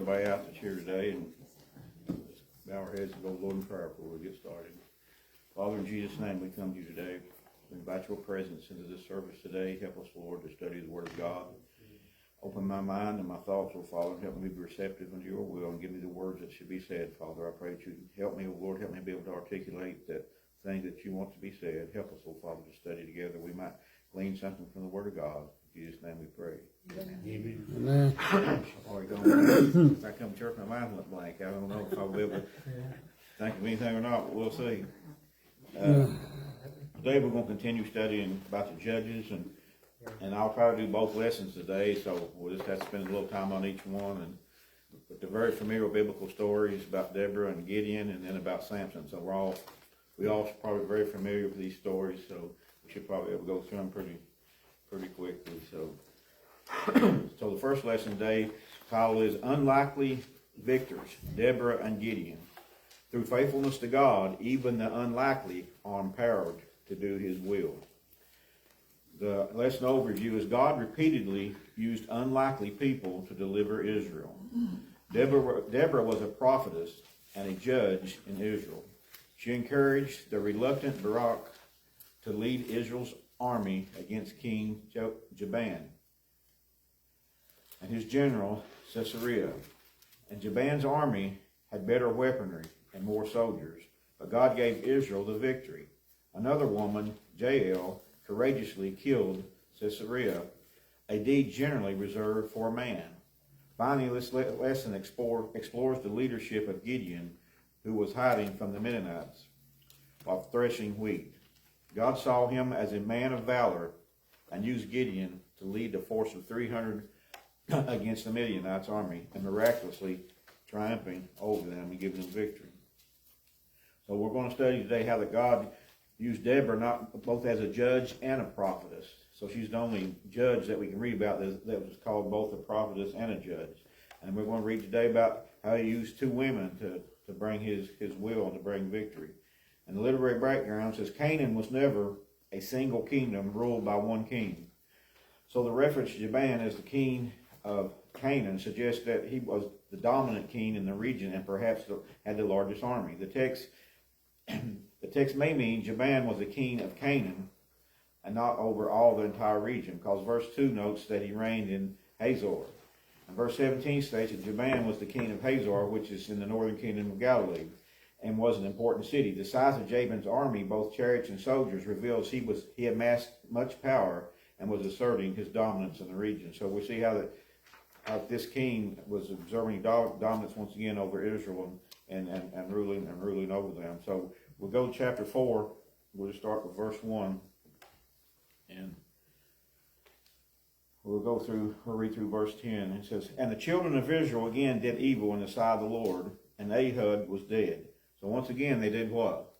everybody out that's here today, and let's bow our heads and go to the Lord in prayer before we get started. Father, in Jesus' name, we come to you today. We invite your presence into this service today. Help us, Lord, to study the Word of God. Open my mind and my thoughts, oh Father, and help me be receptive unto your will and give me the words that should be said, Father. I pray that you help me, oh Lord, help me be able to articulate that thing that you want to be said. Help us, oh Father, to study together. We might glean something from the Word of God. In Jesus' name we pray. Amen. Amen. If I come to church, my mind went blank. I don't know if I'll be able to think of anything or not, but we'll see. Today we're going to continue studying about the Judges, and I'll try to do both lessons today, so we'll just have to spend a little time on each one. But the very familiar biblical stories about Deborah and Gideon, and then about Sampson. So we all probably very familiar with these stories, so we should probably be able to go through them pretty quickly. So the first lesson today title is Unlikely Victors, Deborah and Gideon. Through faithfulness to God, even the unlikely are empowered to do his will. The lesson overview is God repeatedly used unlikely people to deliver Israel. Deborah was a prophetess and a judge in Israel. She encouraged the reluctant Barak to lead Israel's army against King Jabin and his general Sisera. And Jabin's army had better weaponry and more soldiers, but God gave Israel the victory. Another woman, Jael, courageously killed Sisera, a deed generally reserved for a man. Finally, this lesson explores the leadership of Gideon, who was hiding from the Midianites while threshing wheat. God saw him as a man of valor and used Gideon to lead a force of 300 against the Midianites' army and miraculously triumphing over them and giving them victory. So we're going to study today how that God used Deborah not both as a judge and a prophetess. So she's the only judge that we can read about that was called both a prophetess and a judge. And we're going to read today about how he used two women to bring his will and to bring victory. And the literary background says Canaan was never a single kingdom ruled by one king. So the reference to Jabin as the king of Canaan suggests that he was the dominant king in the region and perhaps had the largest army. The text may mean Jabin was the king of Canaan and not over all the entire region, because verse 2 notes that he reigned in Hazor. And verse 17 states that Jabin was the king of Hazor, which is in the northern kingdom of Galilee, and was an important city. The size of Jabin's army, both chariots and soldiers, reveals he amassed much power and was asserting his dominance in the region. So we see how this king was observing dominance once again over Israel and ruling over them. So we'll go to chapter 4. We'll just start with verse 1. And we'll read through verse 10. It says, And the children of Israel again did evil in the sight of the Lord, and Ehud was dead. So once again, they did what?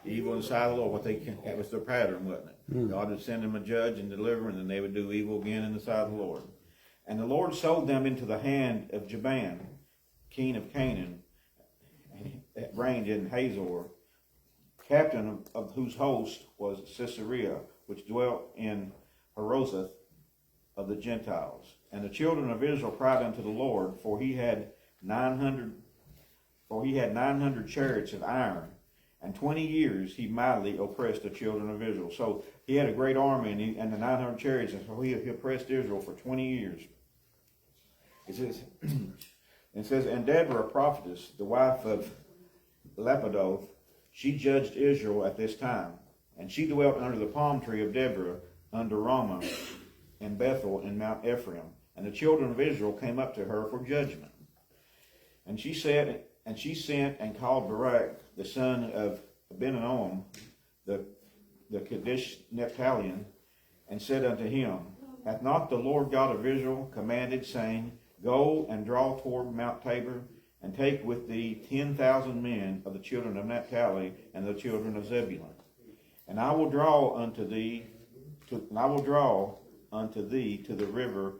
Evil in the sight of the Lord. That was their pattern, wasn't it? God would send them a judge and deliver, and then they would do evil again in the sight of the Lord. And the Lord sold them into the hand of Jabin, king of Canaan, that reigned in Hazor, captain of whose host was Sisera, which dwelt in Harosheth of the Gentiles. And the children of Israel cried unto the Lord, for he had 900 chariots of iron, and 20 years he mightily oppressed the children of Israel. So he had a great army and the 900 chariots, and so he oppressed Israel for 20 years. It says, And Deborah, a prophetess, the wife of Lapidoth, she judged Israel at this time. And she dwelt under the palm tree of Deborah, under Ramah and Bethel in Mount Ephraim. And the children of Israel came up to her for judgment. And she sent and called Barak, the son of Abinoam, the Kadesh Naphtalian, and said unto him, Hath not the Lord God of Israel commanded, saying, Go and draw toward Mount Tabor, and take with thee 10,000 men of the children of Naphtali and the children of Zebulun. And I will draw unto thee to the river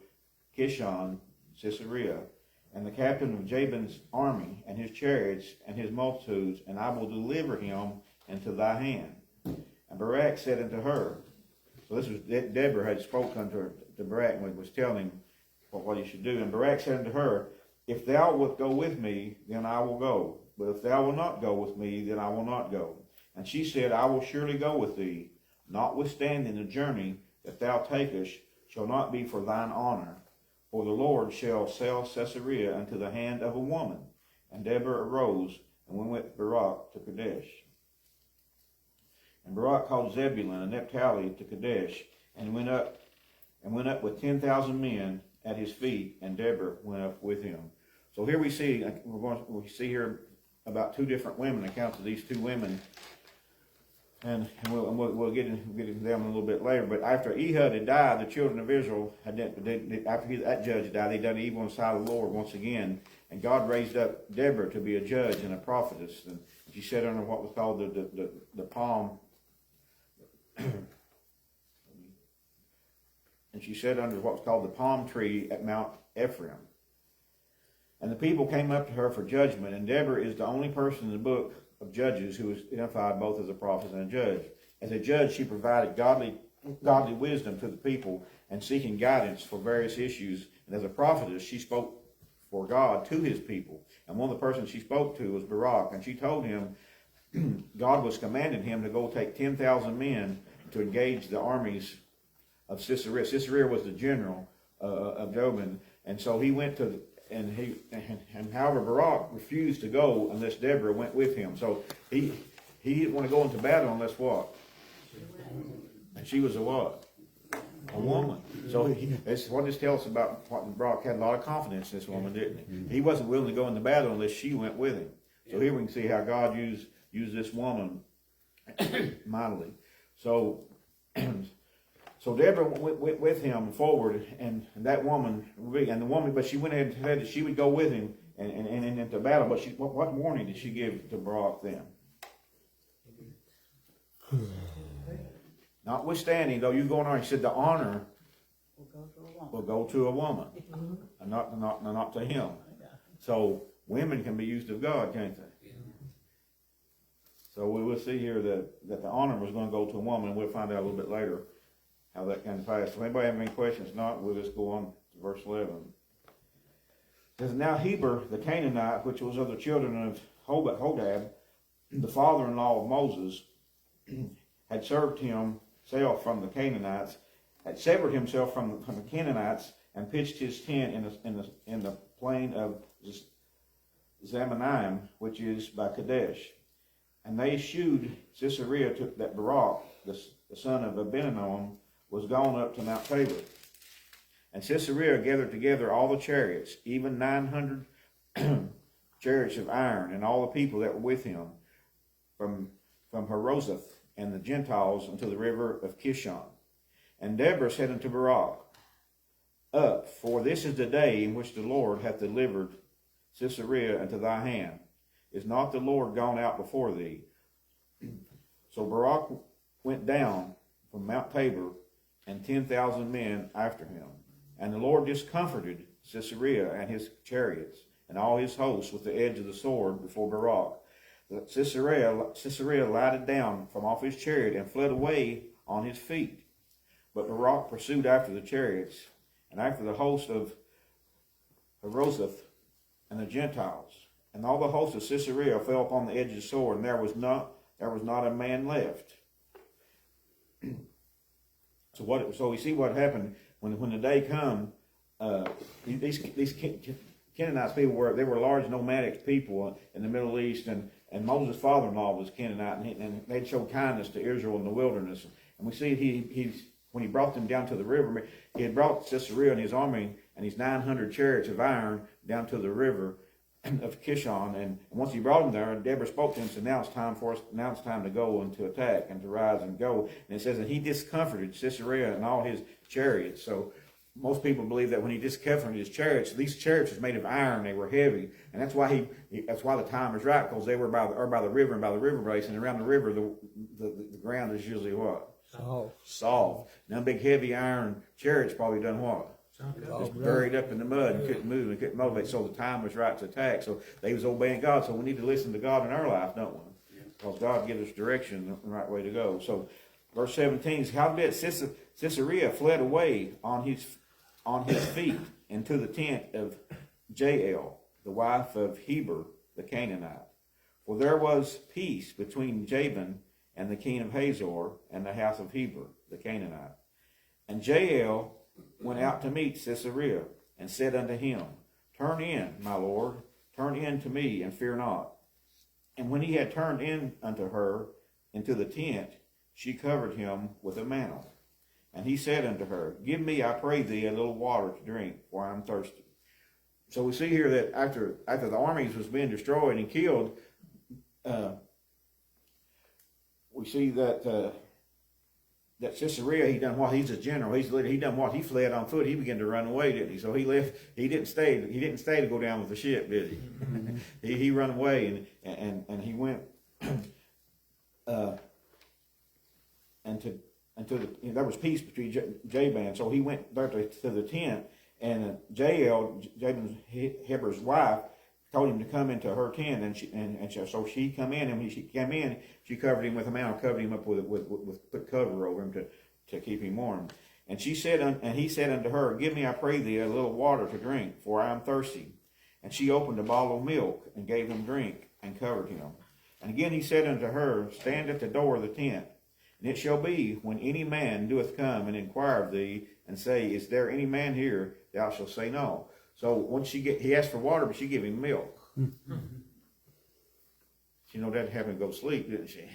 Kishon, Sisera, and the captain of Jabin's army, and his chariots, and his multitudes, and I will deliver him into thy hand. And Barak said unto her, so this was Deborah had spoken unto Barak and was telling him what he should do. And Barak said unto her, If thou wilt go with me, then I will go. But if thou wilt not go with me, then I will not go. And she said, I will surely go with thee, notwithstanding the journey that thou takest shall not be for thine honor. For the Lord shall sell Caesarea unto the hand of a woman. And Deborah arose and went with Barak to Kadesh. And Barak called Zebulun and Naphtali to Kadesh, and went up with 10,000 men at his feet, and Deborah went up with him. So here we see here about two different women, accounts of these two women, and we'll get into them a little bit later. But after Ehud had died, the children of Israel after that judge died, they done evil in the sight of the Lord once again, and God raised up Deborah to be a judge and a prophetess, and she sat under what was called the palm. And she sat under what was called the palm tree at Mount Ephraim. And the people came up to her for judgment, and Deborah is the only person in the book of Judges who is identified both as a prophet and a judge. As a judge, she provided godly wisdom to the people and seeking guidance for various issues. And as a prophetess, she spoke for God to his people. And one of the persons she spoke to was Barak, and she told him God was commanding him to go take 10,000 men to engage the armies of Sisera. Sisera was the general of Jobin, and so he went to, and however Barak refused to go unless Deborah went with him. So he didn't want to go into battle unless what? And she was a what? A woman. So that's what this tells us about what Barak had a lot of confidence in this woman, didn't he? He wasn't willing to go into battle unless she went with him. So here we can see how God used this woman mightily. So Deborah went with him forward, and that woman, but she went ahead and said that she would go with him and into battle. But what warning did she give to Barak then? Notwithstanding, though you go on, he said the honor will go to a woman, and not to him. So women can be used of God, can't they? So we will see here that the honor was going to go to a woman, and we'll find out a little bit later how that came to pass. So anybody have any questions? If not, we'll just go on to verse 11. It says, Now Heber the Canaanite, which was of the children of Hodab, the father-in-law of Moses, had served himself from the Canaanites, had severed himself from the Canaanites, and pitched his tent in the plain of Zamanaim, which is by Kadesh. And they shewed Sisera that Barak, the son of Abinoam, was gone up to Mount Tabor. And Sisera gathered together all the chariots, even 900 chariots of iron, and all the people that were with him, from Harosheth and the Gentiles unto the river of Kishon. And Deborah said unto Barak, Up, for this is the day in which the Lord hath delivered Sisera into thy hand. Is not the Lord gone out before thee? So Barak went down from Mount Tabor, and 10,000 men after him. And the Lord discomforted Sisera and his chariots, and all his hosts with the edge of the sword before Barak. Sisera lighted down from off his chariot and fled away on his feet. But Barak pursued after the chariots, and after the host of Harosheth and the Gentiles. And all the host of Sisera fell upon the edge of the sword, and there was not a man left. So we see what happened when the day come. These Canaanites people were large nomadic people in the Middle East, and Moses' father-in-law was Canaanite, and they'd show kindness to Israel in the wilderness. And we see when he brought them down to the river, he had brought Sisera and his army and his 900 chariots of iron down to the river of Kishon, and once he brought them there, Deborah spoke to him and said, now it's time to go and to attack and to rise and go. And it says that he discomforted Sisera and all his chariots. So most people believe that when he discomforted his chariots, these chariots was made of iron, they were heavy, and that's why the time is right, because they were by the river and by the river base, and around the river the ground is usually what? Soft. Now big heavy iron chariots probably done what? Just buried up in the mud and couldn't move and couldn't motivate. So the time was right to attack. So they was obeying God. So we need to listen to God in our life, don't we? Because God gives us direction, the right way to go. So verse 17 is, howbeit Sisera fled away on his feet into the tent of Jael, the wife of Heber the Canaanite. For there was peace between Jabin and the king of Hazor and the house of Heber the Canaanite. And Jael went out to meet Sisera, and said unto him, Turn in, my lord, turn in to me, and fear not. And when he had turned in unto her into the tent, she covered him with a mantle. And he said unto her, Give me, I pray thee, a little water to drink, for I am thirsty. So we see here that after the armies was being destroyed and killed, we see that that Sisera, he done what? He's a general. He's the leader. He done what? He fled on foot. He began to run away, didn't he? So he left. He didn't stay. He didn't stay to go down with the ship, did he? Mm-hmm. he run away and he went there was peace between Jabin. So he went there to the tent, and Jael, Jabin's Heber's wife, told him to come into her tent, so she come in, and when she came in, she covered him with a mantle, covered him up with put cover over him to keep him warm. And he said unto her, Give me, I pray thee, a little water to drink, for I am thirsty. And she opened a bottle of milk, and gave him drink, and covered him. And again he said unto her, Stand at the door of the tent. And it shall be, when any man doeth come and inquire of thee, and say, Is there any man here? Thou shalt say no. So once he asked for water, but she gave him milk. She know that having to go sleep, didn't she?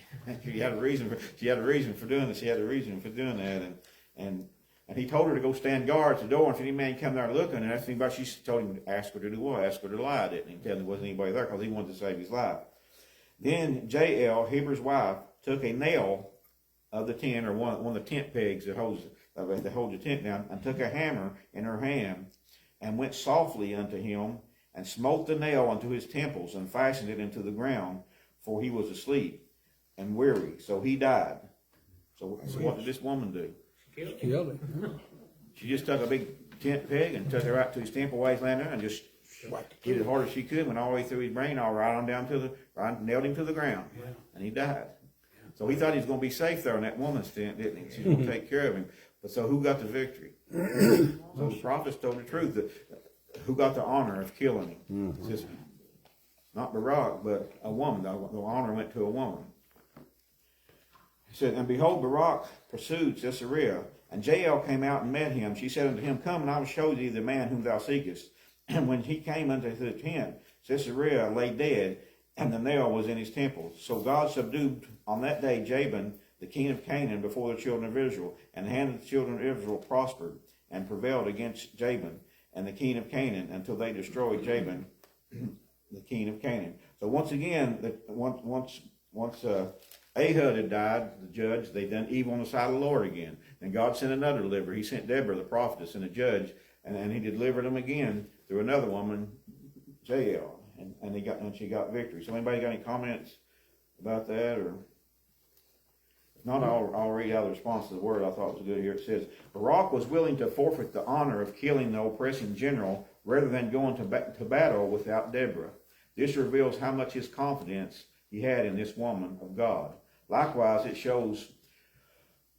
She had a reason for doing this. She had a reason for doing that, and he told her to go stand guard at the door. And if any man come there looking and asked anybody, she told him to ask her to do what? Ask her to lie, didn't he? Tell him there wasn't anybody there because he wanted to save his life. Then Jael, Heber's wife, took a nail of the tent, or one of the tent pegs that holds the tent down, and took a hammer in her hand, and went softly unto him, and smote the nail unto his temples, and fastened it into the ground, for he was asleep and weary. So he died. So what did this woman do? She killed him. She just took a big tent peg and took it right to his temple while he's laying there, and just hit it as hard as she could, went all the way through his brain, all right on down nailed him to the ground, and he died. So he thought he was going to be safe there in that woman's tent, didn't he? She's going to take care of him. But so who got the victory? So the prophets told the truth. That who got the honor of killing him? It's just not Barak, but a woman. The honor went to a woman. He said, And behold, Barak pursued Sisera, and Jael came out and met him. She said unto him, Come, and I will show thee the man whom thou seekest. And when he came unto the tent, Sisera lay dead, and the nail was in his temples. So God subdued on that day Jabin, the king of Canaan, before the children of Israel. And the hand of the children of Israel prospered, and prevailed against Jabin and the king of Canaan, until they destroyed Jabin, the king of Canaan. So once again, once Ahud had died, the judge, they done evil on the side of the Lord again. And God sent another deliverer. He sent Deborah, the prophetess, and a judge, and he delivered them again through another woman, Jael. And she got victory. So anybody got any comments about that? Or if not, I'll read out the response to the word I thought was good here. It says, Barak was willing to forfeit the honor of killing the oppressing general rather than going to battle without Deborah. This reveals how much his confidence he had in this woman of God. Likewise, it shows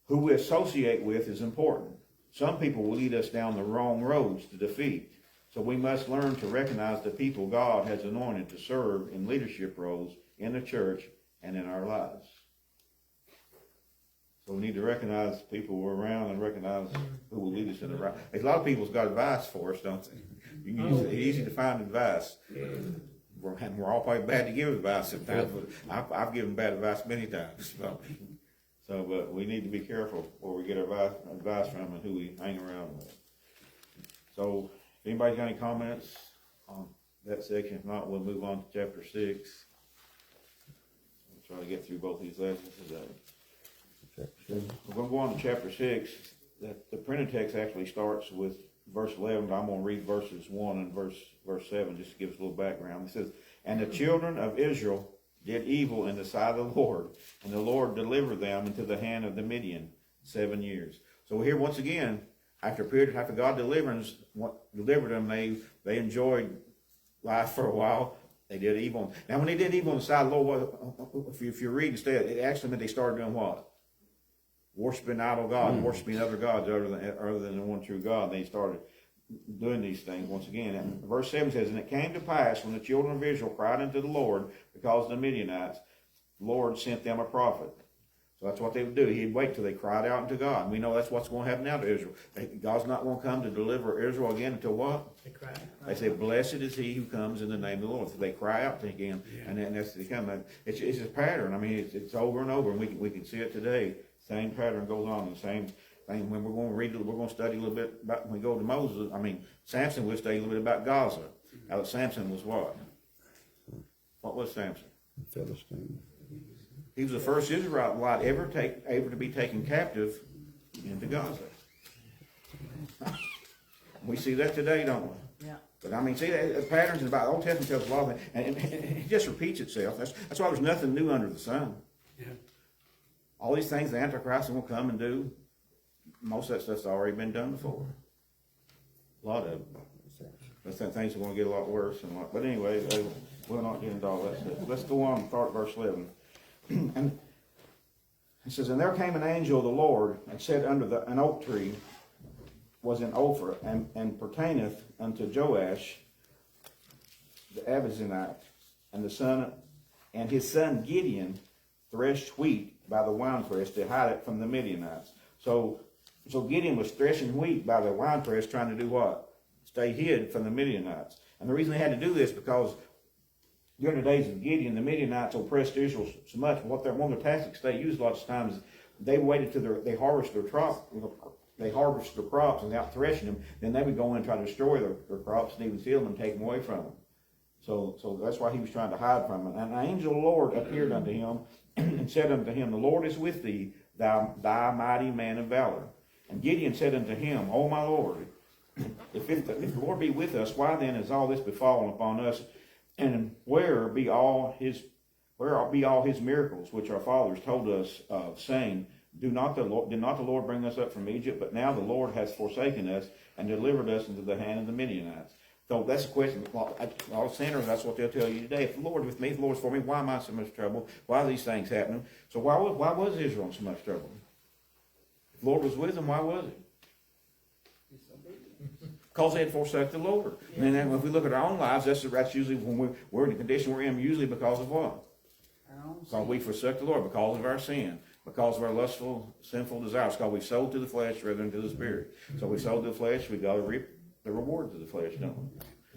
who we associate with is important. Some people will lead us down the wrong roads to defeat. So we must learn to recognize the people God has anointed to serve in leadership roles in the church and in our lives. So we need to recognize people we're around and recognize who will lead us in the right. A lot of people's got advice for us, don't they? It's easy to find advice. We're all probably bad to give advice sometimes, but I've given bad advice many times. But we need to be careful where we get our advice from and who we hang around with. So, if anybody's got any comments on that section, if not, we'll move on to chapter 6. We'll try to get through both these lessons today. We're going to go on to chapter 6. The printed text actually starts with verse 11, but I'm going to read verses 1 and verse 7 just to give us a little background. It says, And the children of Israel did evil in the sight of the Lord, and the Lord delivered them into the hand of the Midian 7 years. So here once again, after God delivered them, they enjoyed life for a while. They did evil. Now when they did evil on the side of the Lord, if you read instead, it actually meant they started doing what? Worshiping idol gods, worshiping other gods other than the one true God. They started doing these things once again. And verse 7 says, "And it came to pass when the children of Israel cried unto the Lord because of the Midianites, the Lord sent them a prophet." So that's what they would do. He'd wait till they cried out unto God. And we know that's what's going to happen now to Israel. God's not going to come to deliver Israel again until what? They cry. They say, "Blessed is he who comes in the name of the Lord." So they cry out to him, and then that's become it's a pattern. I mean, it's over and over, and we can see it today. Same pattern goes on. The same thing when we're going to read, we're going to study a little bit about when we go to Moses. I mean, Sampson. We'll study a little bit about Gaza. How Samson was what? What was Samson? Philistine. He was the first Israelite ever to be taken captive into Gaza. We see that today, don't we? Yeah. But I mean, see, the patterns about the Old Testament tells a lot of things, and it just repeats itself. That's why there's nothing new under the sun. Yeah. All these things the Antichrist will come and do, most of that stuff's already been done before. A lot of it. But things are going to get a lot worse. But anyway, we'll not get into all that stuff. Let's go on and start verse 11. And it says, "And there came an angel of the Lord, and sat under an oak tree, was in Ophrah, and pertaineth unto Joash the Abizanite, and his son Gideon threshed wheat by the winepress to hide it from the Midianites." So Gideon was threshing wheat by the winepress, trying to do what? Stay hid from the Midianites. And the reason they had to do this because during the days of Gideon, the Midianites oppressed Israel so much. One of their tactics they used lots of times is they waited till they harvest their crop. They harvest their crops and without threshing them, then they would go in and try to destroy their crops and even steal them and take them away from them. So that's why he was trying to hide from them. And an angel of the Lord appeared unto him and said unto him, "The Lord is with thee, thy mighty man of valor." And Gideon said unto him, "O my Lord, if the Lord be with us, why then is all this befallen upon us? And where be all his miracles which our fathers told us of, saying, did not the Lord bring us up from Egypt? But now the Lord has forsaken us and delivered us into the hand of the Midianites." So that's the question. All sinners, that's what they'll tell you today. If the Lord is with me, if the Lord is for me, why am I in so much trouble? Why are these things happening? So why was Israel in so much trouble? If the Lord was with them, why was it? Because they had forsaken the Lord. And then if we look at our own lives, that's usually when we're in the condition we're in, usually because of what? Because we forsook the Lord, because of our sin, because of our lustful, sinful desires, because we sold to the flesh rather than to the Spirit. So we sold to the flesh, we got to reap the rewards of the flesh, don't we?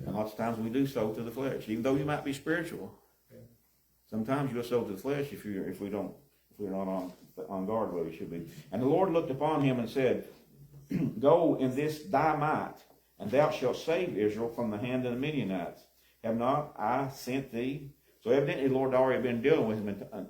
And lots of times we do sow to the flesh, even though you might be spiritual. Sometimes you'll sow to the flesh if we're not on guard where we should be. And the Lord looked upon him and said, "Go in this thy might, and thou shalt save Israel from the hand of the Midianites. Have not I sent thee?" So evidently the Lord had already been dealing with him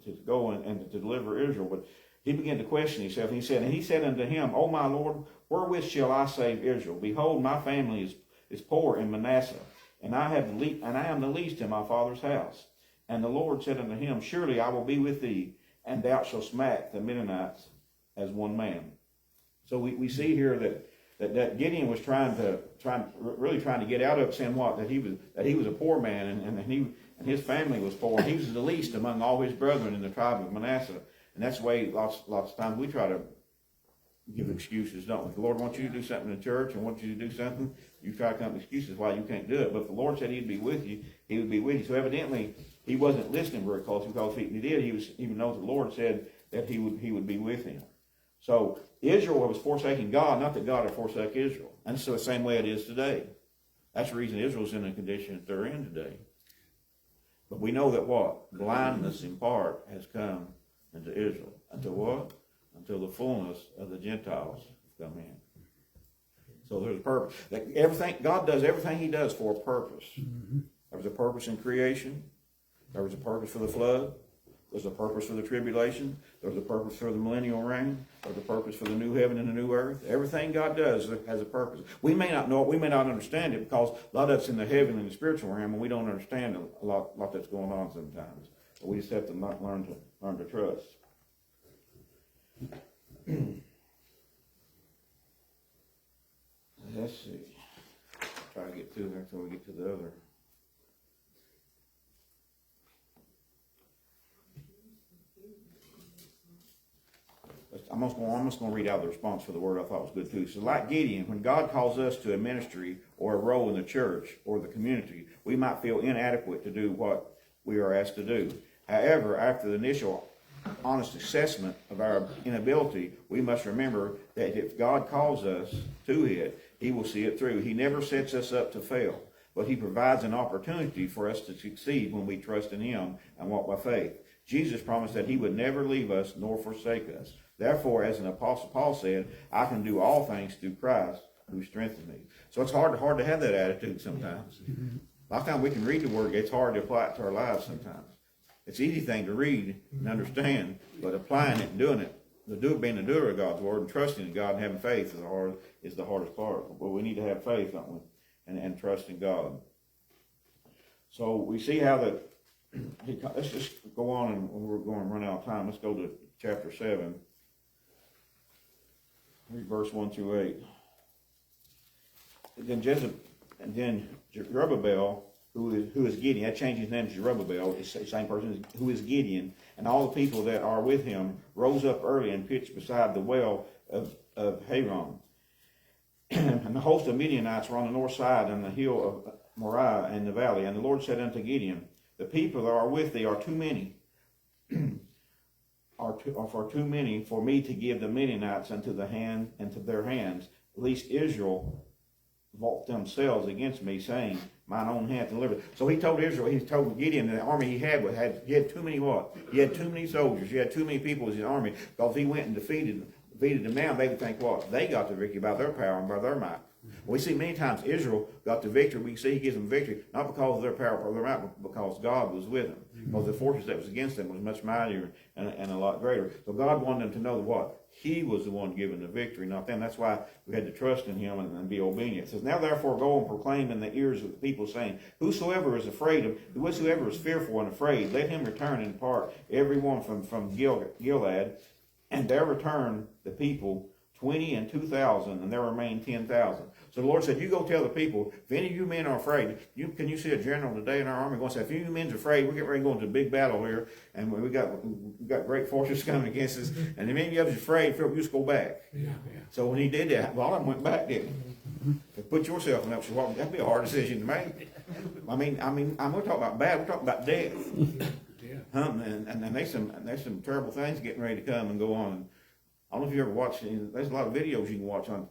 to go and to deliver Israel. But he began to question himself. And he said unto him, "O my Lord, wherewith shall I save Israel? Behold, my family is poor in Manasseh, and I am the least in my father's house." And the Lord said unto him, "Surely I will be with thee, and thou shalt smack the Midianites as one man." So we see here that Gideon was trying to get out of it, saying what? That he was a poor man, and his family was poor. He was the least among all his brethren in the tribe of Manasseh. And that's the way lots of times we try to give excuses, don't we? If the Lord wants you to do something in the church and wants you to do something, you try to come up with excuses why you can't do it. But if the Lord said he'd be with you, he would be with you. So evidently he wasn't listening very closely, because if he did, even though the Lord said that he would be with him. So Israel was forsaking God, not that God had forsaken Israel. And so the same way it is today. That's the reason Israel's in the condition that they're in today. But we know that what? Blindness in part has come into Israel. Until what? Until the fullness of the Gentiles come in. So there's a purpose. God does everything he does for a purpose. Mm-hmm. There was a purpose in creation. There was a purpose for the flood. There's a purpose for the tribulation. There's a purpose for the millennial reign. There's a purpose for the new heaven and the new earth. Everything God does has a purpose. We may not know it. We may not understand it, because a lot of it's in the heaven and the spiritual realm, and we don't understand a lot that's going on sometimes. But we just have to learn to trust. Let's see. Try to get through there until we get to the other. I'm just going to read out the response for the word I thought was good too. So like Gideon, when God calls us to a ministry or a role in the church or the community, we might feel inadequate to do what we are asked to do. However, after the initial honest assessment of our inability, we must remember that if God calls us to it, He will see it through. He never sets us up to fail, but He provides an opportunity for us to succeed when we trust in Him and walk by faith. Jesus promised that He would never leave us nor forsake us. Therefore, as an Apostle Paul said, I can do all things through Christ who strengthens me. So it's hard to have that attitude sometimes. A lot of times we can read the Word, it's hard to apply it to our lives sometimes. It's an easy thing to read and understand, but applying it and doing it, being a doer of God's Word and trusting in God and having faith is the hardest part. But we need to have faith, don't we? And trust in God. So we see how that, let's just go on, and we're going to run out of time. Let's go to chapter 7. Read verse 1 through 8. And then Jerubbaal, who is Gideon, that changed his name to Jerubbaal, it's the same person who is Gideon, and all the people that are with him rose up early and pitched beside the well of Haran. And the host of Midianites were on the north side on the hill of Moriah and the valley. And the Lord said unto Gideon, the people that are with thee are too many, are too many for me to give the Midianites into their hands, lest Israel vault themselves against me, saying, mine own hand delivered. So he told Israel, he told Gideon, the army he had too many what? He had too many soldiers. He had too many people in his army. Because if he went and defeated them now, they would think what? They got the victory by their power and by their might. We see many times Israel got the victory. We see He gives them victory, not because of their power or their might, but because God was with them. Because the forces that was against them was much mightier and a lot greater. So God wanted them to know that what? He was the one giving the victory, not them. That's why we had to trust in Him and be obedient. It says, now therefore go and proclaim in the ears of the people, saying, whosoever is fearful and afraid, let him return and depart, every one from Gilead. And there returned the people 20 and 2,000, and there remained 10,000. So the Lord said, you go tell the people, if any of you men are afraid, can you see a general today in our army going to say, if any of you men are afraid, we're getting ready to go into a big battle here, and we got great forces coming against us, and if any of you are afraid, Philip, you just go back. Yeah. So when he did that, all of them went back, didn't he? Put yourself in that position. That'd be a hard decision to make. I mean, I'm going to talk about bad, we're talking about death. And there's some terrible things getting ready to come and go on. I don't know if you ever watched, there's a lot of videos you can watch on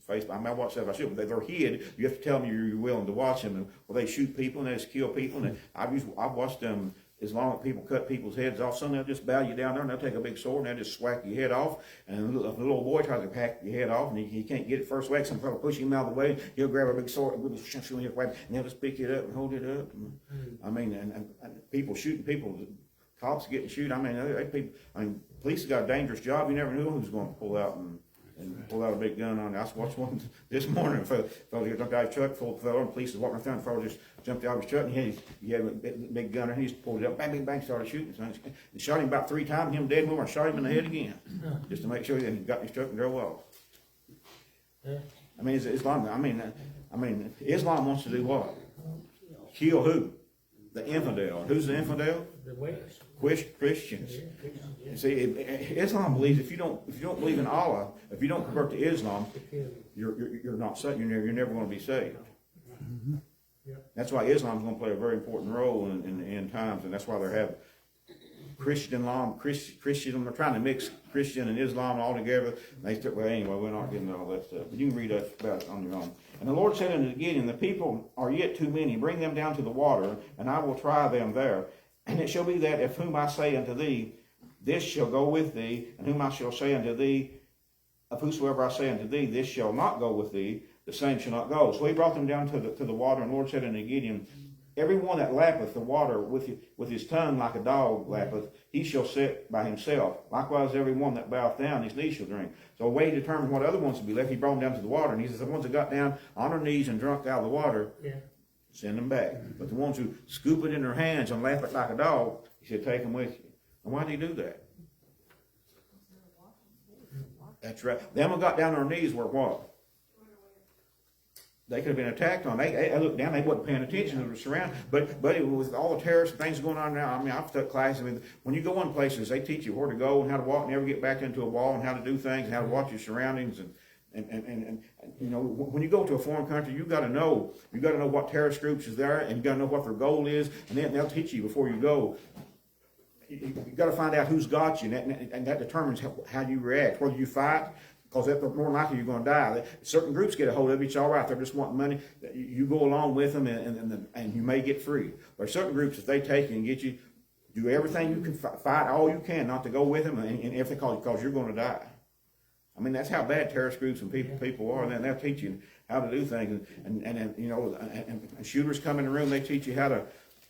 Facebook. I mean, I watch that, but they're hid. You have to tell them you're willing to watch them. And, well, they shoot people and they just kill people. And I've watched them, Islamic people cut people's heads off. Some they'll just bow you down there and they'll take a big sword and they'll just swack your head off. And if a little boy tries to hack your head off and he can't get it first whack, some fellow push him out of the way, he'll grab a big sword and they'll just pick it up and hold it up. And, I mean, and people shooting people, cops getting shot. I mean, police have got a dangerous job. You never knew who's going to pull out and pull out a big gun on you. I watched one this morning. Fellow jumped out of his truck, full of fellow, and police was walking around. The fellow just jumped out of his truck, and he had a big gun, and he just pulled it up, bang, bang, bang, started shooting. So he shot him about 3 times, him dead, and shot him in the head again, just to make sure that he got in his truck and drove off. I mean, Islam. I mean, Islam wants to do what? Kill who? The infidel. And who's the infidel? The West. Christians. You see, Islam believes if you don't believe in Allah, if you don't convert to Islam, you're not saved. You're never going to be saved. Mm-hmm. That's why Islam is going to play a very important role in the end times, and that's why they have Christian. They're trying to mix Christian and Islam all together. Well, anyway, we're not getting into all that stuff. But you can read about it on your own. And the Lord said unto Gideon, the people are yet too many. Bring them down to the water, and I will try them there. And it shall be that if whom I say unto thee, this shall go with thee, and whom I shall say unto thee, of whosoever I say unto thee, this shall not go with thee, the same shall not go. So he brought them down to the water, and the Lord said unto Gideon, every one that lappeth the water with his tongue like a dog lappeth, he shall sit by himself. Likewise, every one that boweth down, his knees shall drink. So a way to determine what other ones to be left, he brought them down to the water, and he says, the ones that got down on their knees and drunk out of the water, send them back. But the ones who scoop it in their hands and lap it like a dog, he said, take them with you. And why did he do that? That's right. Them who got down on their knees were what? they could have been attacked on. They looked down, they wasn't paying attention to the surroundings. But it was all the terrorist things going on now. I mean, I've took classes. I mean, when you go in places, they teach you where to go and how to walk, never get back into a wall, and how to do things, and how to watch your surroundings. And you know, when you go to a foreign country, you got to know what terrorist groups is there, and you got to know what their goal is, and then they'll teach you before you go. You got to find out who's got you, and that determines how you react, whether you fight. Because that's more likely you're going to die. Certain groups get a hold of you, it's all right. They're just wanting money. You go along with them, and you may get free. There are certain groups, if they take you and get you, do everything you can, fight all you can not to go with them, and everything because you're going to die. I mean, that's how bad terrorist groups and people are. And they'll teach you how to do things. And you know, and shooters come in the room, they teach you how to.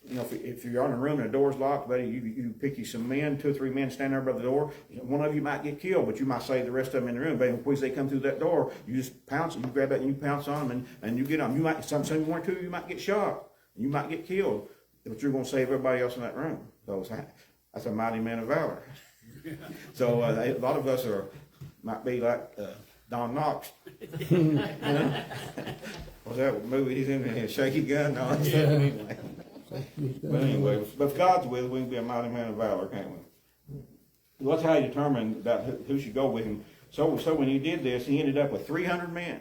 You know, if you're in a room and the door's locked, buddy, you pick you some men, 2 or 3 men stand there by the door. One of you might get killed, but you might save the rest of them in the room. But once they come through that door, you just pounce, you grab that and you pounce on them, and you get them. You might, some 1 or 2, you might get shot, you might get killed, but you're going to save everybody else in that room. So that's a mighty man of valor. So a lot of us might be like Don Knox. You know? What's that movie he's in? A shaky gun? No, anyway. But anyway, but if God's with us, we can be a mighty man of valor, can't we? Well, that's how he determined about who should go with him. So when he did this, he ended up with 300 men.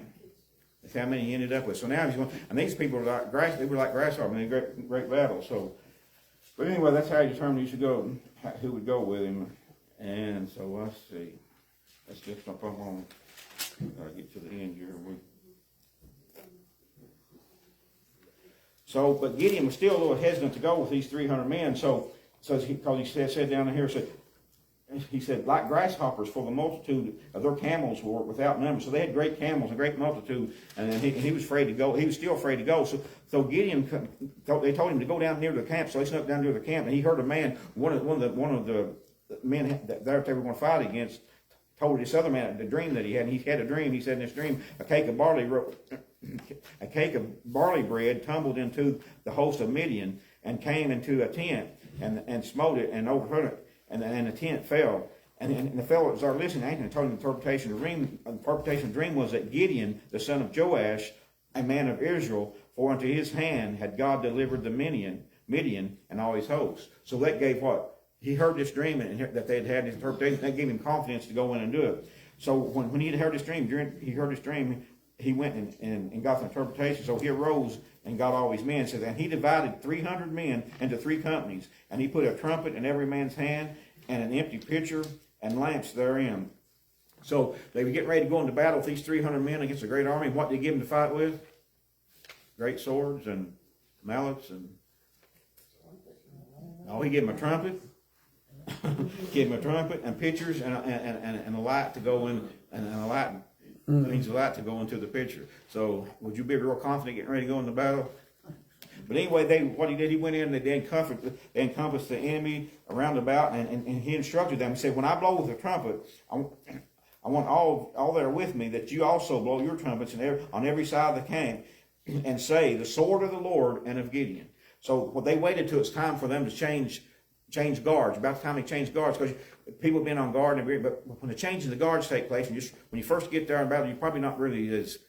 That's how many he ended up with. So now he's going, and these people were like grasshoppers in a great battle. So, but anyway, that's how he determined who should go, who would go with him. And so let's see. Let's just jump on. Gotta get to the end here. So, but Gideon was still a little hesitant to go with these 300 men. Because he said down here, he said, like grasshoppers, for the multitude of their camels were without number. So they had great camels, a great multitude, and he was afraid to go. He was still afraid to go. So Gideon, they told him to go down near the camp. So he snuck down near the camp, and he heard a man, one of the men that they were going to fight against, told this other man the dream that he had. And he had a dream. He said in this dream, a cake of barley bread tumbled into the host of Midian and came into a tent and smote it and overthrew it, and the tent fell. And the fellow that was our listening angel told him the interpretation of the dream. The interpretation of the dream was that Gideon, the son of Joash, a man of Israel, for unto his hand had God delivered the Midian and all his hosts. So that gave what? He heard this dream and that they had this interpretation. That gave him confidence to go in and do it. So when he had heard this dream, he went and got the interpretation. So he arose and got all his men. Says, and he divided 300 men into 3 companies, and he put a trumpet in every man's hand and an empty pitcher and lamps therein. So they were getting ready to go into battle with these 300 men against a great army. What did he give them to fight with? Great swords and mallets and. Oh, he gave them a trumpet. Gave him a trumpet and pitchers and a light to go in, and a light means a light to go into the pitcher. So would you be real confident getting ready to go into battle? But anyway, what he did, he went in and they encompassed the enemy around about, and he instructed them. He said, when I blow with the trumpet, I want all that are with me that you also blow your trumpets on every side of the camp and say, the sword of the Lord and of Gideon. So they waited till it's time for them to change guards. About the time they changed guards, because people have been on guard, but when the change in the guards take place, and when you first get there in battle, you're probably not really as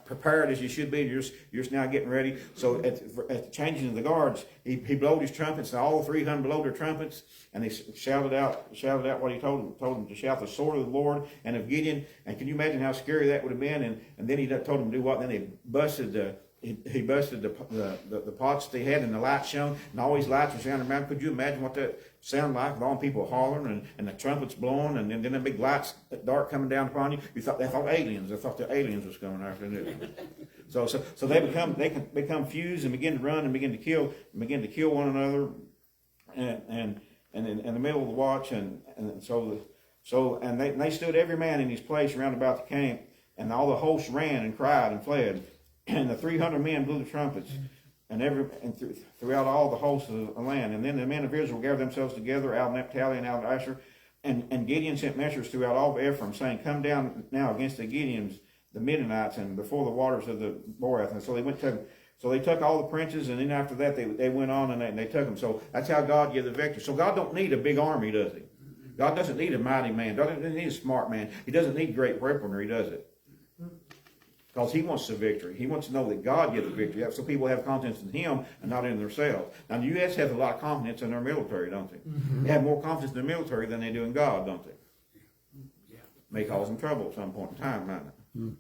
prepared as you should be. You're just now getting ready. So at the changing of the guards, he blowed his trumpets, and all 300 blowed their trumpets, and they shouted out what he told them to shout, the sword of the Lord and of Gideon. And can you imagine how scary that would have been? And then he told them to do what? Then they busted He busted the pots that they had, and the lights shone, and all these lights were sounding around. Could you imagine what that sounded like with all the people hollering and the trumpets blowing, and then the big lights, dark coming down upon you? They thought aliens. They thought the aliens was coming after them. So they can become fused and begin to run and begin to kill one another, and in the middle of the watch, and they stood every man in his place round about the camp, and all the hosts ran and cried and fled. And the 300 men blew the trumpets, throughout all the hosts of the land. And then the men of Israel gathered themselves together out of Naphtali and out of Asher. And Gideon sent messengers throughout all of Ephraim, saying, come down now against the Gideons, the Midianites, and before the waters of the Borath. And so they took all the princes, and then after that they went on and they took them. So that's how God gave the victory. So God don't need a big army, does he? God doesn't need a mighty man. God doesn't need a smart man. He doesn't need great weaponry, does it? because he wants the victory. He wants to know that God gives the victory. So people have confidence in him and not in themselves. Now, the U.S. has a lot of confidence in their military, don't they? Mm-hmm. They have more confidence in the military than they do in God, don't they? Yeah. May cause them trouble at some point in time, might it? Mm-hmm.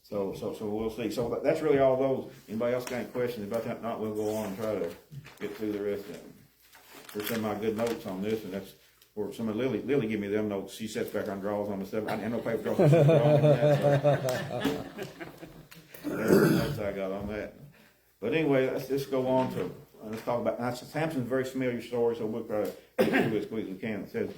So we'll see. So that's really all those. Anybody else got any questions about that? Not, we'll go on and try to get through the rest of them. There's some of my good notes on this, and that's where some of Lily give me them notes. She sits back on draws on the stuff. I had no paper draws. There's the notes I got on that. But anyway, let's just go on to let's talk about. Now, Samson's a very familiar story, so we'll try to get through it as quick as we can. It says,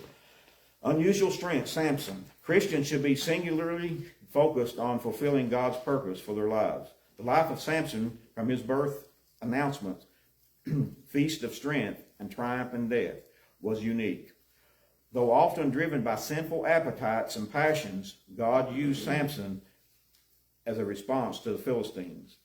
unusual strength, Samson. Christians should be singularly focused on fulfilling God's purpose for their lives. The life of Samson, from his birth announcement, feast of strength, and triumph in death, was unique. Though often driven by sinful appetites and passions, God used Samson as a response to the Philistines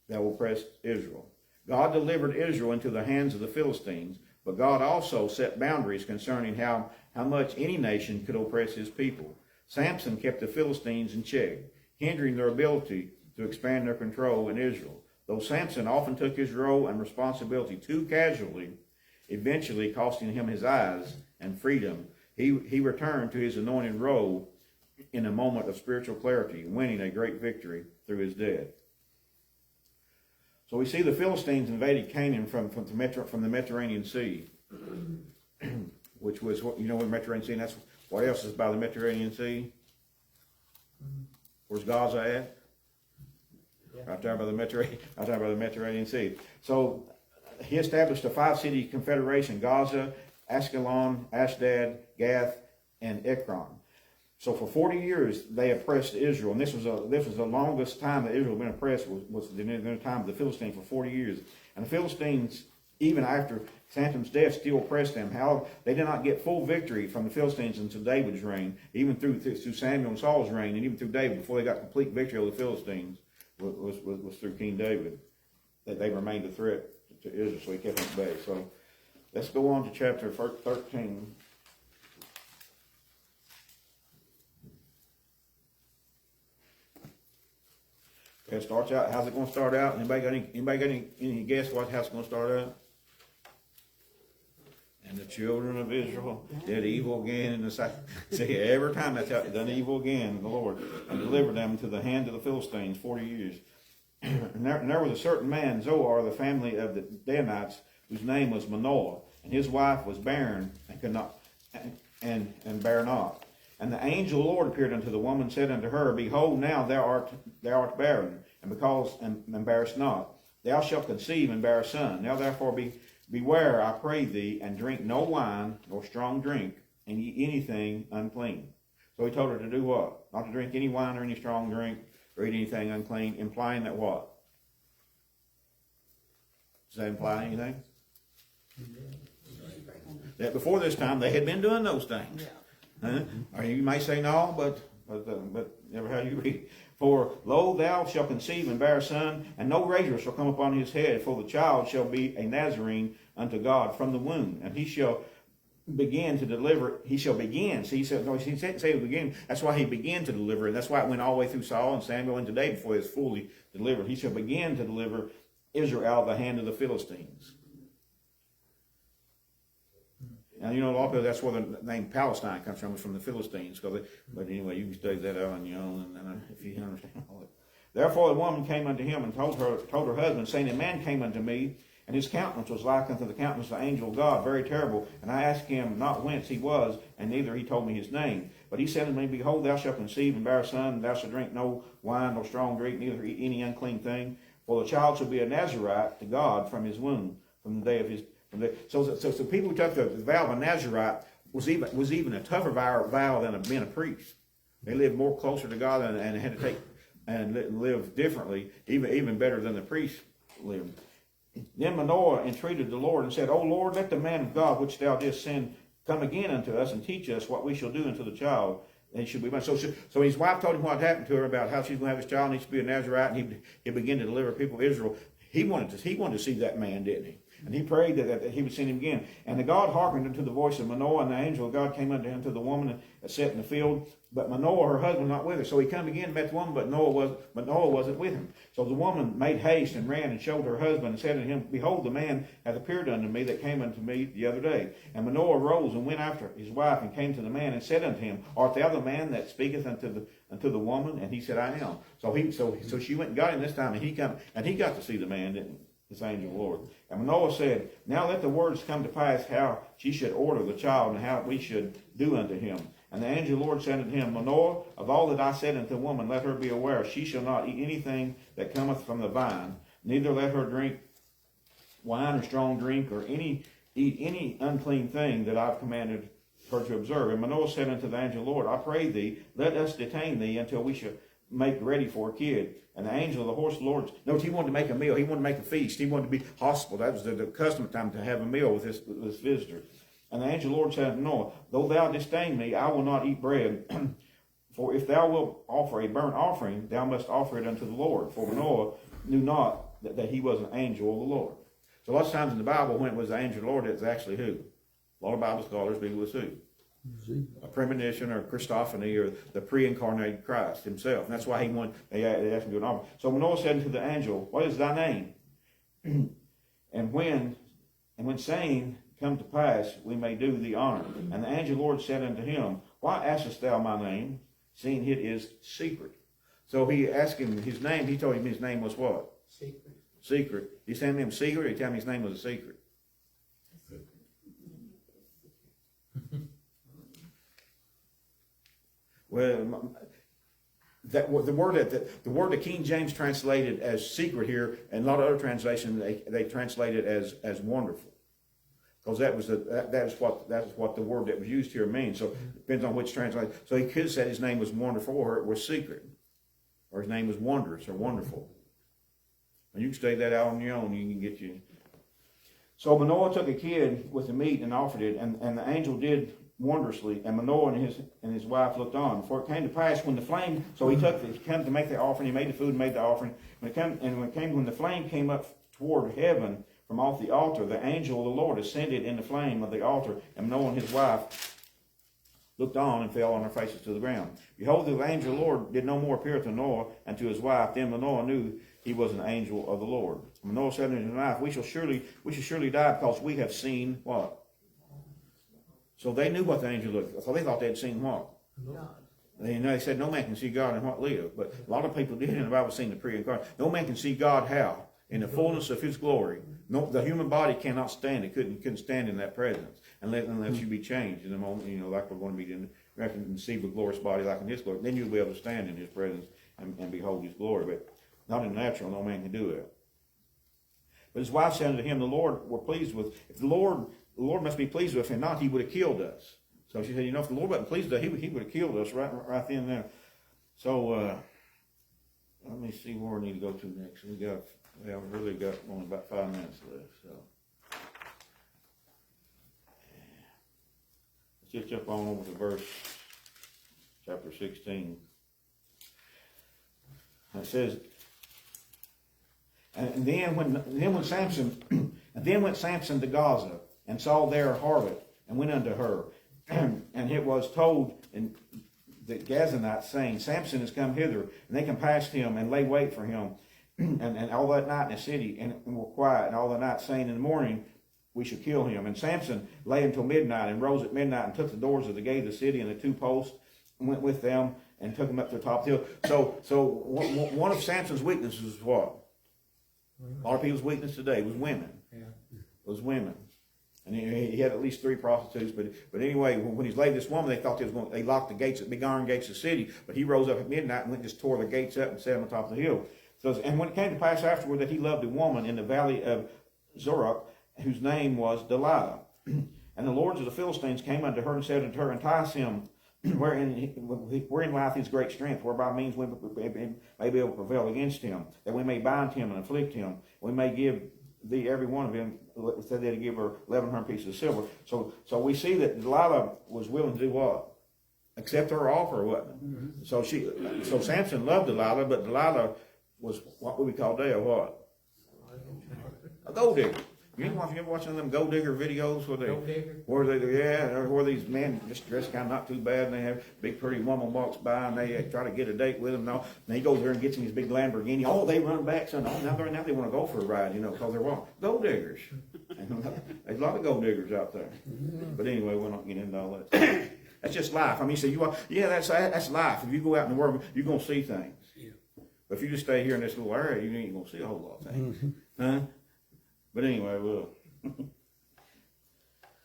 that oppressed Israel. God delivered Israel into the hands of the Philistines, but God also set boundaries concerning how much any nation could oppress his people. Samson kept the Philistines in check, hindering their ability to expand their control in Israel. Though Samson often took his role and responsibility too casually, eventually costing him his eyes and freedom, he returned to his anointed role in a moment of spiritual clarity, winning a great victory through his death. So we see the Philistines invaded Canaan from the Mediterranean Sea, which was, what the Mediterranean Sea, and that's what else is by the Mediterranean Sea? Where's Gaza at? Yeah. Right there by the Mediterranean Sea. So he established a 5-city confederation: Gaza, Ashkelon, Ashdod, Gath, and Ekron. So for 40 years they oppressed Israel, and this was the longest time that Israel had been oppressed was the time of the Philistines for 40 years. And the Philistines, even after Samson's death, still oppressed them. However, they did not get full victory from the Philistines until David's reign, even through Samuel and Saul's reign, and even through David, before they got complete victory over the Philistines, was through King David, that they remained a threat to Israel, so he kept them at bay. So let's go on to chapter 13. It starts out. How's it going to start out? Anybody got any guess how it's going to start out? And the children of Israel did evil again in the sight. See, every time that's how done evil again, the Lord, and delivered them to the hand of the Philistines 40 years. And there was a certain man, Zoar, the family of the Danites, whose name was Manoah, and his wife was barren and could not and bare not. And the angel of the Lord appeared unto the woman, and said unto her, Behold, now thou art barren, and bearest not. Thou shalt conceive and bear a son. Now therefore beware, I pray thee, and drink no wine nor strong drink, and eat anything unclean. So he told her to do what? Not to drink any wine or any strong drink or eat anything unclean, implying that what? Does that imply anything? That before this time they had been doing those things. Or you may say no, but never how you read. For lo, thou shalt conceive and bear a son, and no razor shall come upon his head, for the child shall be a Nazarene unto God from the womb, and he shall begin to deliver. He shall begin. See, he said begin. That's why he began to deliver, and that's why it went all the way through Saul and Samuel and today before he was fully delivered. He shall begin to deliver Israel out of the hand of the Philistines. Now, a lot of people, that's where the name Palestine comes from the Philistines. But anyway, you can study that out on your own, and if you understand all it. Therefore the woman came unto him and told her husband, saying, A man came unto me, and his countenance was like unto the countenance of the angel of God, very terrible. And I asked him not whence he was, and neither he told me his name. But he said unto me, Behold, thou shalt conceive and bear a son, and thou shalt drink no wine nor strong drink, neither eat any unclean thing. For the child shall be a Nazarite to God from his womb, from the day of his... So people who took the vow of a Nazarite was even a tougher vow than being a priest. They lived more closer to God and had to take and live differently, even better than the priest lived. Then Manoah entreated the Lord and said, O Lord, let the man of God which thou didst send come again unto us and teach us what we shall do unto the child. And he should be. So his wife told him what happened to her about how she's going to have this child and he should be a Nazarite, and he'd begin to deliver people of Israel. He wanted to see that man, didn't he? And he prayed that he would send him again. And the God hearkened unto the voice of Manoah, and the angel of God came unto him to the woman that sat in the field. But Manoah, her husband, was not with her. So he come again and met the woman, but Noah wasn't with him. So the woman made haste and ran and showed her husband and said unto him, Behold, the man hath appeared unto me that came unto me the other day. And Manoah arose and went after his wife and came to the man and said unto him, Art thou the man that speaketh unto the woman? And he said, I am. So she went and got him this time, and he got to see the man, didn't he? This angel of the Lord. And Manoah said, Now let the words come to pass how she should order the child and how we should do unto him. And the angel of the Lord said unto him, Manoah, of all that I said unto the woman, let her be aware, she shall not eat anything that cometh from the vine, neither let her drink wine or strong drink, or eat any unclean thing that I've commanded her to observe. And Manoah said unto the angel of the Lord, I pray thee, let us detain thee until we shall make ready for a kid. And the angel of the horse of the Lord, notice he wanted to make a meal. He wanted to make a feast. He wanted to be hospitable. That was the custom time to have a meal with this visitor. And the angel of the Lord said unto Noah, Though thou disdain me, I will not eat bread. For if thou wilt offer a burnt offering, thou must offer it unto the Lord. For Noah knew not that he was an angel of the Lord. So lots of times in the Bible, when it was the angel of the Lord, it's actually who? A lot of Bible scholars believe it was who? A premonition or Christophany or the pre-incarnated Christ himself. And that's why they asked him to do an offering. So Manoah said unto the angel, What is thy name? and when saying come to pass, we may do thee honor. And the angel of the Lord said unto him, Why askest thou my name, seeing it is secret? So he asked him his name. He told him his name was what? Secret. He sent him secret. He told him his name was a secret. Well, the word that King James translated as secret here, and a lot of other translations they translate it as wonderful, because that is what the word that was used here means. So it depends on which translation. So he could have said his name was wonderful, or it was secret, or his name was wondrous or wonderful. And you can state that out on your own. You can get you. So Manoah took a kid with the meat and offered it, and the angel did wondrously, and Manoah and his wife looked on. For it came to pass when the flame, so he came to make the offering, he made the food and made the offering. When the flame came up toward heaven from off the altar, the angel of the Lord ascended in the flame of the altar, and Manoah and his wife looked on and fell on their faces to the ground. Behold, the angel of the Lord did no more appear to Noah and to his wife. Then Manoah knew he was an angel of the Lord. Manoah said unto his wife, We shall surely die, because we have seen what? So they knew what the angel looked like. So they thought they had seen what? God. They said no man can see God and what live. But a lot of people did in the Bible seen the pre-incarnate. No man can see God how? In the fullness of his glory. No, the human body cannot stand. It couldn't stand in that presence unless you be changed in the moment, like we're going to be in and receive a glorious body like in his glory. Then you'll be able to stand in his presence and behold his glory. But not in the natural, no man can do that. But his wife said unto him, The Lord were pleased with, if the Lord must be pleased with him, not he would have killed us. So she said, if the Lord wasn't pleased with us, he would have killed us right then and there. So let me see where we need to go to next. We have really got only about 5 minutes left. So let's just jump on over to verse chapter 16. It says, and then went Sampson to Gaza, and saw there a harlot, and went unto her. And it was told in the Gazanites, saying, Sampson is come hither. And they compassed him, and lay wait for him, and all that night in the city, and were quiet, and all the night, saying, In the morning we shall kill him. And Sampson lay until midnight, and rose at midnight, and took the doors of the gate of the city, and the 2 posts, and went with them, and took them up to the top of the hill. So one of Samson's weaknesses was what? A lot of people's weakness today was women. Yeah. Was women. And he had at least 3 prostitutes, but anyway, when he's laid this woman, they thought they locked the gates, big iron gates of the city. But he rose up at midnight and went and just tore the gates up and set them on top of the hill. So, and when it came to pass afterward that he loved a woman in the valley of Zorah, whose name was Delilah, and the lords of the Philistines came unto her and said unto her, Entice him, wherein lieth his great strength, whereby means we may be able to prevail against him, that we may bind him and afflict him. We may give thee every one of them, said they to give her 1,100 pieces of silver. So we see that Delilah was willing to do what? Accept her offer, wasn't it? Mm-hmm. So Samson loved Delilah, but Delilah was what we call today a what? A gold digger. You ever watch one of them gold digger videos Gold digger? where these men just dressed kind of not too bad, and they have big pretty woman walks by, and they try to get a date with them, and he goes there and gets in his big Lamborghini. Oh, they run back, son. Oh, now they want to go for a ride, because they're what? Gold diggers. There's a lot of gold diggers out there. But anyway, we're not getting into all that. That's just life. I mean, you say that's life. If you go out in the world, you're gonna see things. Yeah. But if you just stay here in this little area, you ain't gonna see a whole lot of things, huh? But anyway, well.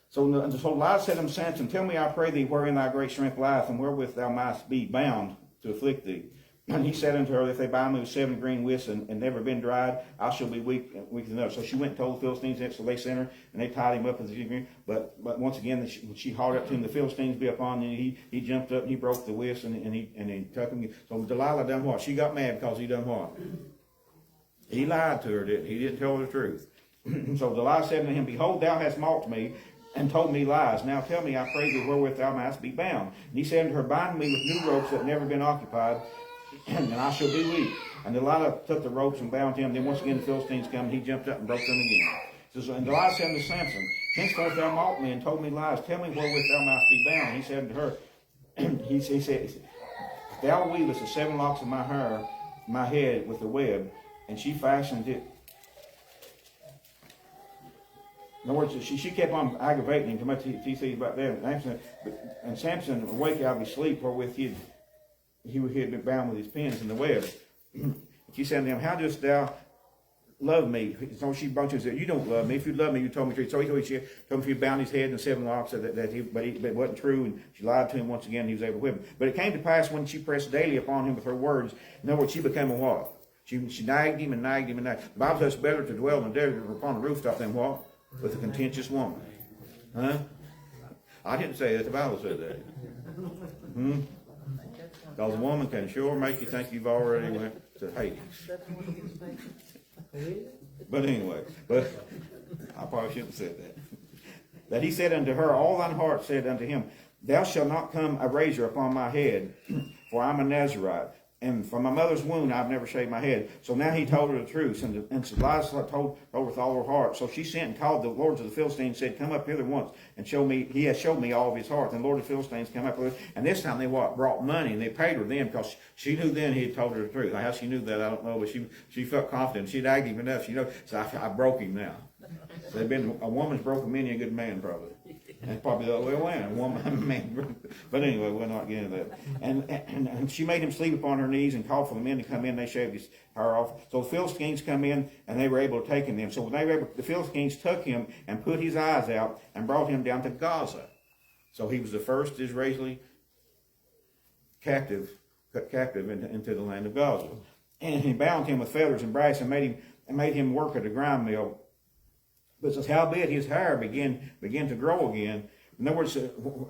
So Delilah said unto Samson, Tell me, I pray thee, wherein thy great strength lieth, and wherewith thou mightst be bound to afflict thee. And he said unto her, If they bind me with 7 green withs and never been dried, I shall be weak enough. So she went and told the Philistines that, so they sent her, and they tied him up with the green. But once again, when she hollered up to him, the Philistines be upon him, he jumped up and he broke the withs and he took him. So Delilah done what? She got mad because he done what? He lied to her, didn't he? He didn't tell her the truth. So Delilah said unto him, Behold, thou hast mocked me, and told me lies. Now tell me, I pray thee, wherewith thou mightst be bound. And he said unto her, Bind me with new ropes that have never been occupied, and I shall be weak. And Delilah took the ropes and bound him. Then once again the Philistines come, and he jumped up and broke them again. And Delilah said unto Samson, Henceforth thou mocked me and told me lies. Tell me wherewith thou mightst be bound. He said unto her, he said, Thou weavest the 7 locks of my hair, my head with a web, and she fashioned it. In other words, she kept on aggravating him too much. He sees about that. And Samson awake out of his sleep, wherewith he had been bound with his pins in the web. She said to him, How dost thou love me? So she broke and said, You don't love me. If you love me, you told me the truth. So she told him he bound his head in 7 locks, but it wasn't true. And she lied to him once again. And he was able to whip him. But it came to pass when she pressed daily upon him with her words. In other words, she became a what? She nagged him and nagged him and nagged. The Bible says it's better to dwell in the desert upon the rooftop than what? With a contentious woman. Huh? I didn't say that. The Bible said that. Because a woman can sure make you think you've already went to Hades. But anyway, I probably shouldn't have said that. That he said unto her, All thine heart said unto him, Thou shalt not come a razor upon my head, for I am a Nazarite. And from my mother's womb I've never shaved my head. So now he told her the truth. And Delilah told her with all her heart. So she sent and called the lords of the Philistines and said, Come up hither once and show me. He has showed me all of his heart. And the Lord of the Philistines come up with her. And this time they brought money, and they paid her then, because she knew then he had told her the truth. How she knew that, I don't know, but she felt confident. She'd nagged him enough. So I broke him now. So a woman's broken many a good man, probably. That's probably the other way around. A woman, man. But anyway, we'll not get into that. And she made him sleep upon her knees and called for the men to come in. They shaved his hair off. So the Philistines come in, and they were able to take him. So when the Philistines took him and put his eyes out and brought him down to Gaza. So he was the first Israeli cut captive into the land of Gaza. And he bound him with feathers and brass and made him work at a grind mill. But it says, howbeit his hair began to grow again. In other words,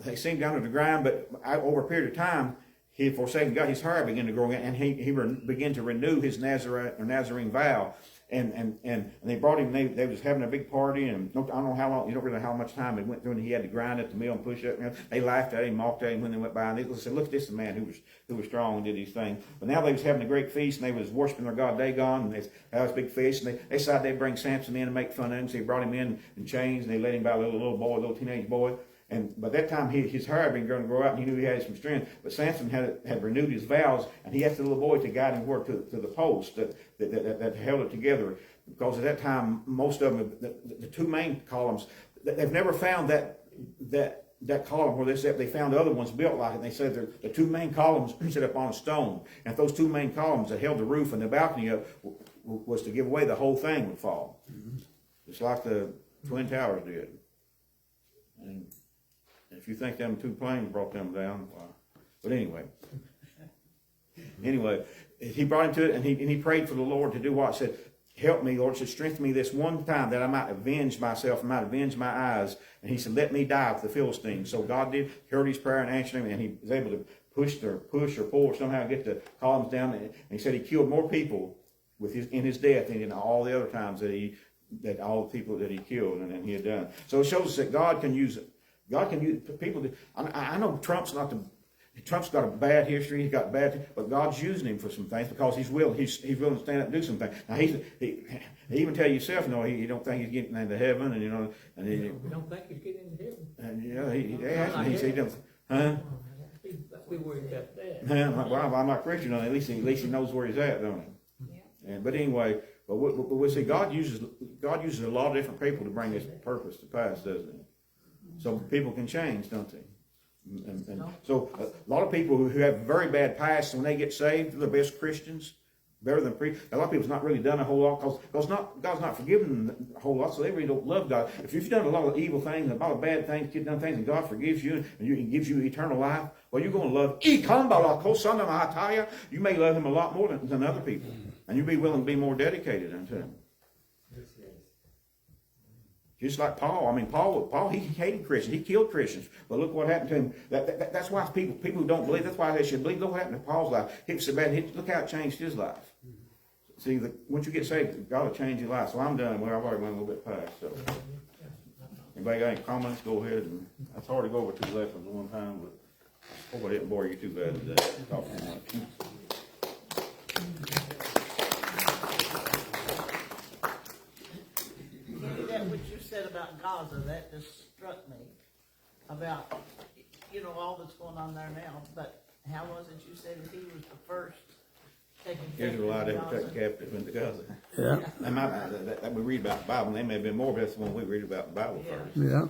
they seemed down to the ground, but over a period of time, he had forsaken God. His hair began to grow again, and he began to renew his Nazarene vow. And they brought him. They was having a big party, and I don't know how long. You don't really know how much time it went through. And he had to grind at the mill and push up. They laughed at him, mocked at him when they went by, and they said, "Look at this man who was strong and did these things." But now they was having a great feast, and they was worshiping their god Dagon, and they had this big feast. And they decided they'd bring Sampson in and make fun of him. So they brought him in chains, and they let him by a little teenage boy. And by that time, his hair had been going to grow out, and he knew he had some strength. But Samson had renewed his vows, and he asked the little boy to guide him to the post that held it together. Because at that time, most of them, the two main columns, they've never found that column where they found other ones built like it. And they said the two main columns set up on a stone. And if those two main columns that held the roof and the balcony up was to give way, the whole thing would fall. Mm-hmm. Just like the Twin Towers did. And if you think them two planes brought them down, well, but anyway, he brought him to it, and he prayed for the Lord to do what? He said, "Help me, Lord," said, "strengthen me this one time that I might avenge myself, and might avenge my eyes." And he said, "Let me die with the Philistines." So God heard his prayer and answered him, and he was able to push or pull or somehow get the columns down. And he said he killed more people in his death than in all the other times that all the people that he killed and he had done. So it shows us that God can use people. I know Trump's not Trump's got a bad history. He's got but God's using him for some things because he's willing. He's willing to stand up and do some things. Now he even tell yourself, he don't think he's getting into heaven, and We don't think he's getting into heaven. and he asked me. He said, "Huh?" We worried about that. Well, I'm not Christian. At least he knows where he's at, don't he? Yeah. But anyway, but we see God uses a lot of different people to bring His purpose to pass, doesn't He? So people can change, don't they? And so a lot of people who have very bad past, when they get saved, they're the best Christians, better than a lot of people's not really done a whole lot because God's not forgiven them a whole lot, so they really don't love God. If you've done a lot of evil things, a lot of bad things, you've done things, and God forgives you and gives you eternal life, well, you're going to love. You may love Him a lot more than other people, and you'll be willing to be more dedicated unto Him. Just like Paul. I mean, Paul, he hated Christians. He killed Christians. But look what happened to him. That's why people who don't believe, that's why they should believe. Look what happened to Paul's life. He was so bad. Look how it changed his life. See, once you get saved, God will change your life. So I'm done. Well, I've already went a little bit past. So, anybody got any comments? Go ahead. And it's hard to go over 2 lessons at one time, but I hope I didn't bore you too bad today. Talk too much. What you said about Gaza, that just struck me about, all that's going on there now. But how was it you said that he was the first taken Israelite ever captive? taken captive into Gaza. Yeah. That we read about in the Bible, and they may have been more, but that's the one we read about in the Bible first. Yeah.